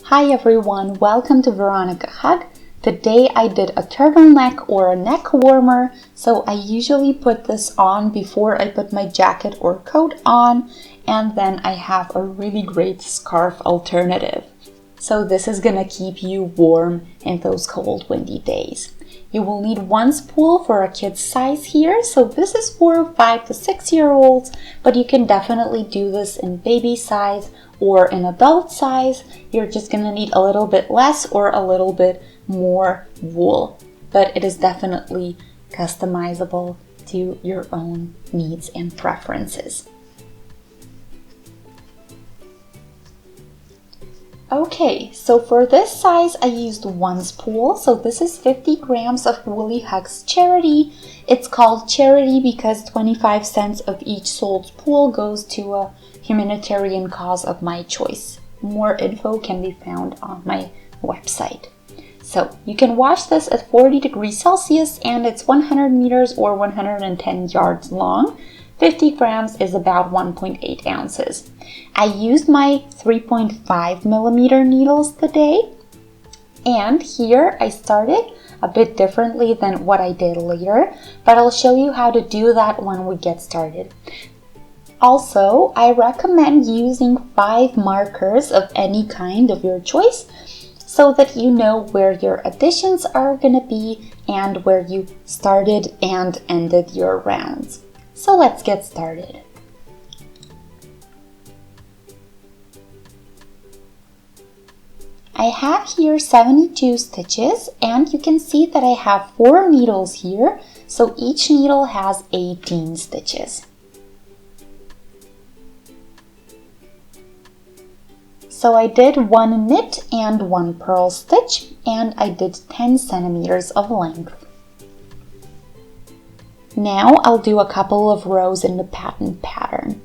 Hi everyone, welcome to Veronika Hug. Today I did a turtleneck or a neck warmer, so I usually put this on before I put my jacket or coat on, and then I have a really great scarf alternative. So this is gonna keep you warm in those cold, windy days. You will need one spool for a kid's size here, so this is for 5 to 6 year olds, but you can definitely do this in baby size or in adult size. You're just gonna need a little bit less or a little bit more wool, but it is definitely customizable to your own needs and preferences. Okay, so for this size I used one spool, so this is 50 grams of Woolly Hugs Charity. It's called Charity because 25 cents of each sold spool goes to a humanitarian cause of my choice. More info can be found on my website. So you can wash this at 40 degrees Celsius and it's 100 meters or 110 yards long. 50 grams is about 1.8 ounces. I used my 3.5 millimeter needles today, and here I started a bit differently than what I did later, but I'll show you how to do that when we get started. Also, I recommend using 5 markers of any kind of your choice so that you know where your additions are going to be and where you started and ended your rounds. So let's get started. I have here 72 stitches and you can see that I have 4 needles here, so each needle has 18 stitches. So I did 1 knit and 1 purl stitch and I did 10 centimeters of length. Now I'll do a couple of rows in the pattern pattern.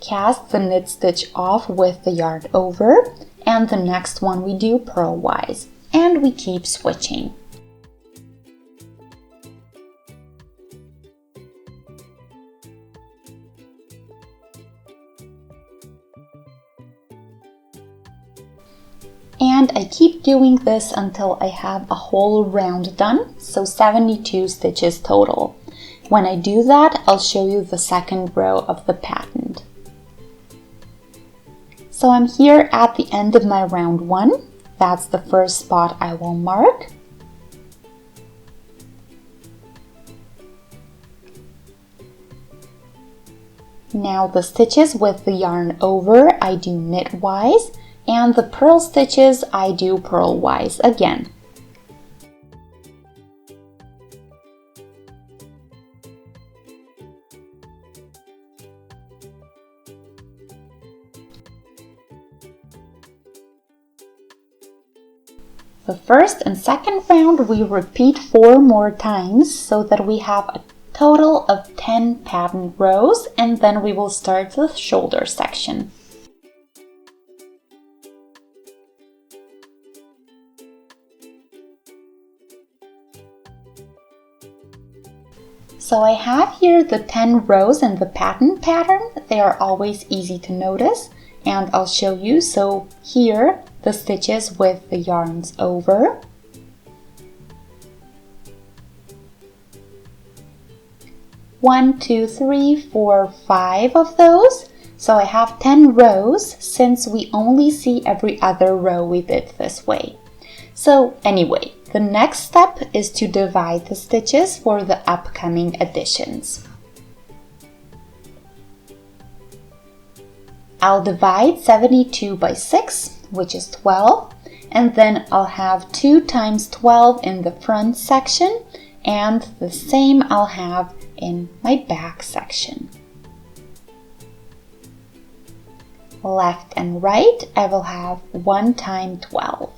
Cast the knit stitch off with the yarn over, and the next one we do purlwise, and we keep switching. And I keep doing this until I have a whole round done, so 72 stitches total. When I do that, I'll show you the second row of the pattern. So I'm here at the end of my round 1. That's the first spot I will mark. Now the stitches with the yarn over I do knitwise, and the purl stitches I do purlwise again. The first and second round we repeat 4 more times so that we have a total of 10 pattern rows, and then we will start the shoulder section. So I have here the 10 rows in the pattern. They are always easy to notice, and I'll show you. So here the stitches with the yarns over. One, two, three, 4, 5 of those. So I have 10 rows since we only see every other row we did this way. So anyway, the next step is to divide the stitches for the upcoming additions. I'll divide 72 by 6, which is 12, and then I'll have 2 times 12 in the front section, and the same I'll have in my back section. Left and right, I will have 1 times 12.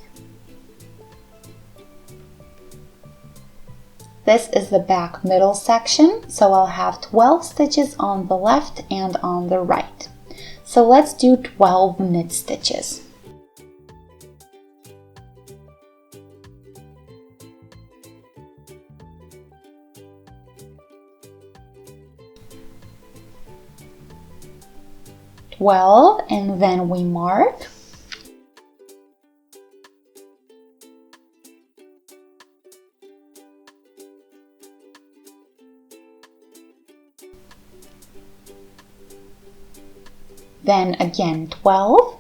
This is the back middle section, so I'll have 12 stitches on the left and on the right. So let's do 12 knit stitches. 12 and then we mark. Then again 12.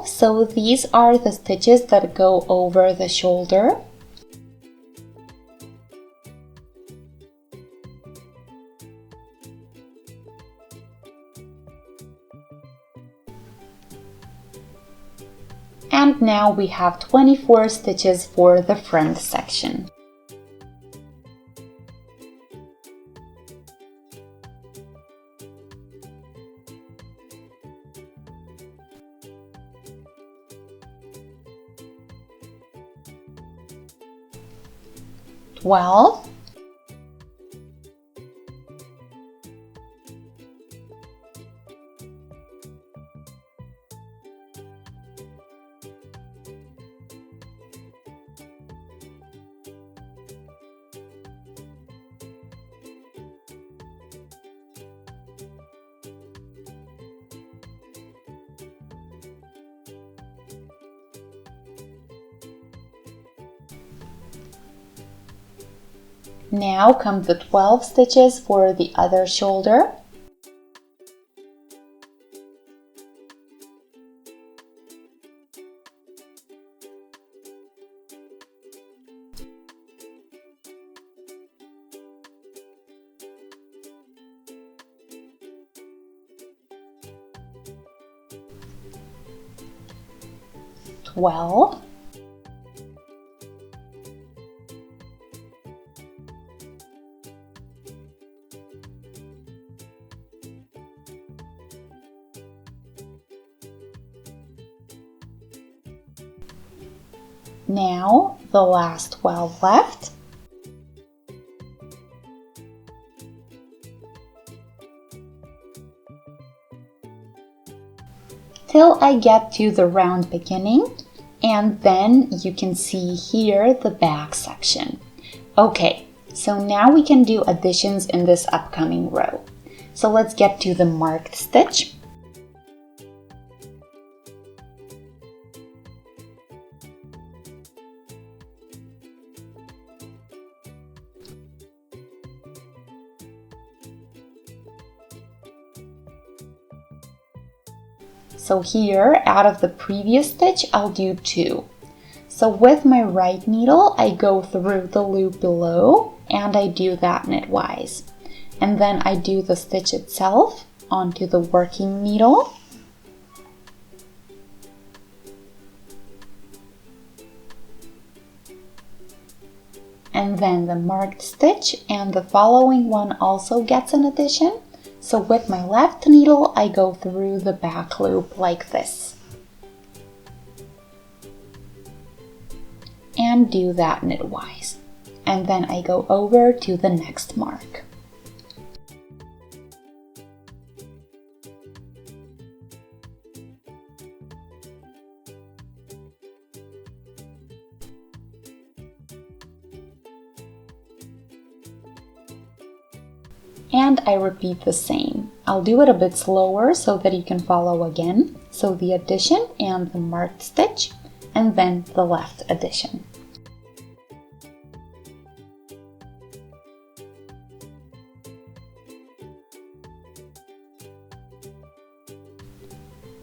So these are the stitches that go over the shoulder. And now we have 24 stitches for the front section. Well, now come the 12 stitches for the other shoulder. Well, now the last 12 left. Till I get to the round beginning, and then you can see here the back section. Okay, so now we can do additions in this upcoming row. So let's get to the marked stitch. So here, out of the previous stitch, I'll do 2. So with my right needle, I go through the loop below and I do that knitwise. And then I do the stitch itself onto the working needle. And then the marked stitch, and the following one also gets an addition. So with my left needle, I go through the back loop like this. And do that knitwise. And then I go over to the next mark. And I repeat the same. I'll do it a bit slower so that you can follow again. So the addition and the marked stitch, and then the left addition.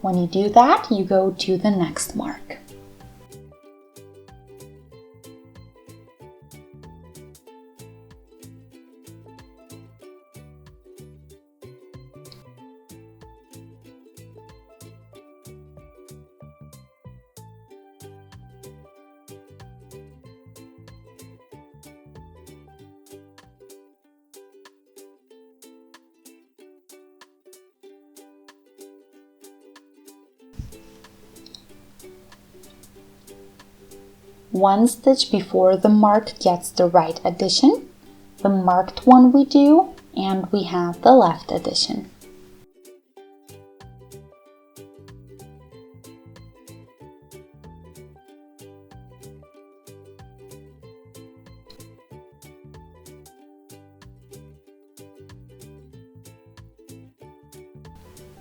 When you do that, you go to the next mark. one stitch before the mark gets the right addition, the marked one we do, and we have the left addition.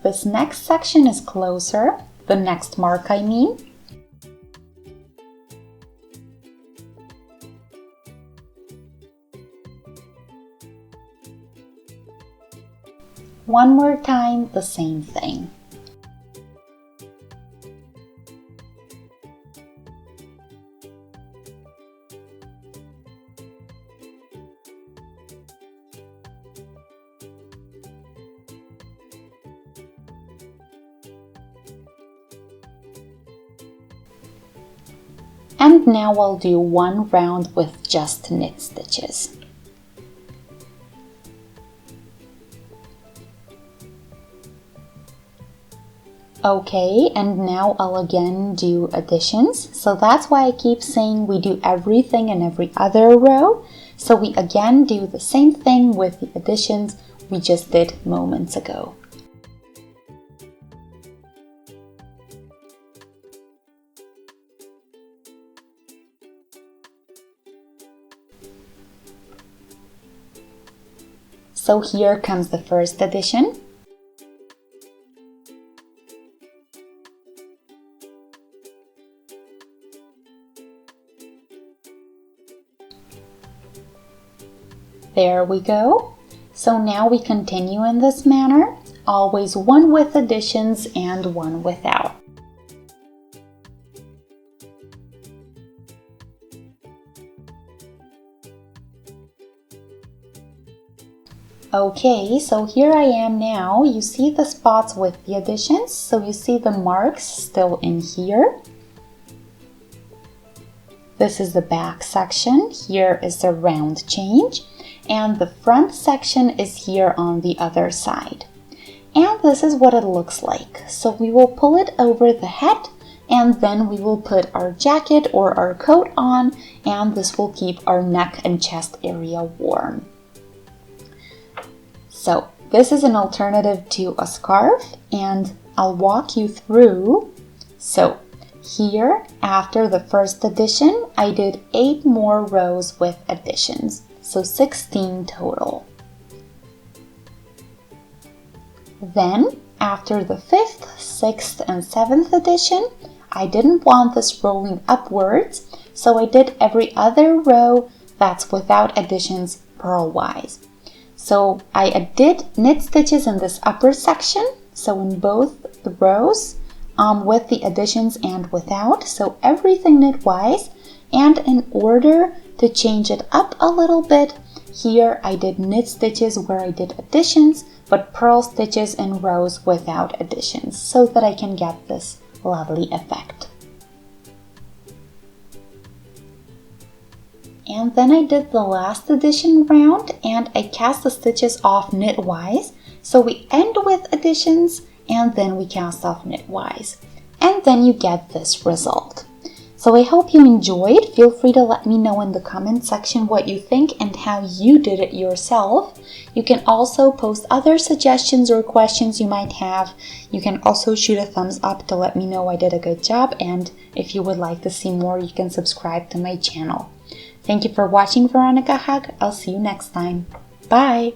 This next section is closer, the next mark I mean. One more time, the same thing. And now I'll do one round with just knit stitches. Okay, and now I'll again do additions. So that's why I keep saying we do everything in every other row. So we again do the same thing with the additions we just did moments ago. So here comes the first addition. There we go. So now we continue in this manner, always one with additions and one without. Okay, so here I am now. You see the spots with the additions, so you see the marks still in here. This is the back section, here is the round change, and the front section is here on the other side. And this is what it looks like. So we will pull it over the head, and then we will put our jacket or our coat on, and this will keep our neck and chest area warm. So this is an alternative to a scarf, and I'll walk you through. So here, after the first addition, I did 8 more rows with additions, so 16 total. Then, after the 5th, 6th, and 7th addition, I didn't want this rolling upwards, so I did every other row that's without additions purlwise. So I did knit stitches in this upper section, so in both the rows, with the additions and without, so everything knitwise. And in order to change it up a little bit, here I did knit stitches where I did additions, but purl stitches in rows without additions, so that I can get this lovely effect. And then I did the last addition round, and I cast the stitches off knitwise, so we end with additions and then we cast off knitwise, and then you get this result. So I hope you enjoyed. Feel free to let me know in the comment section what you think and how you did it yourself. You can also post other suggestions or questions you might have. You can also shoot a thumbs up to let me know I did a good job, and if you would like to see more, you can subscribe to my channel. Thank you for watching, Veronika Hug. I'll see you next time. Bye!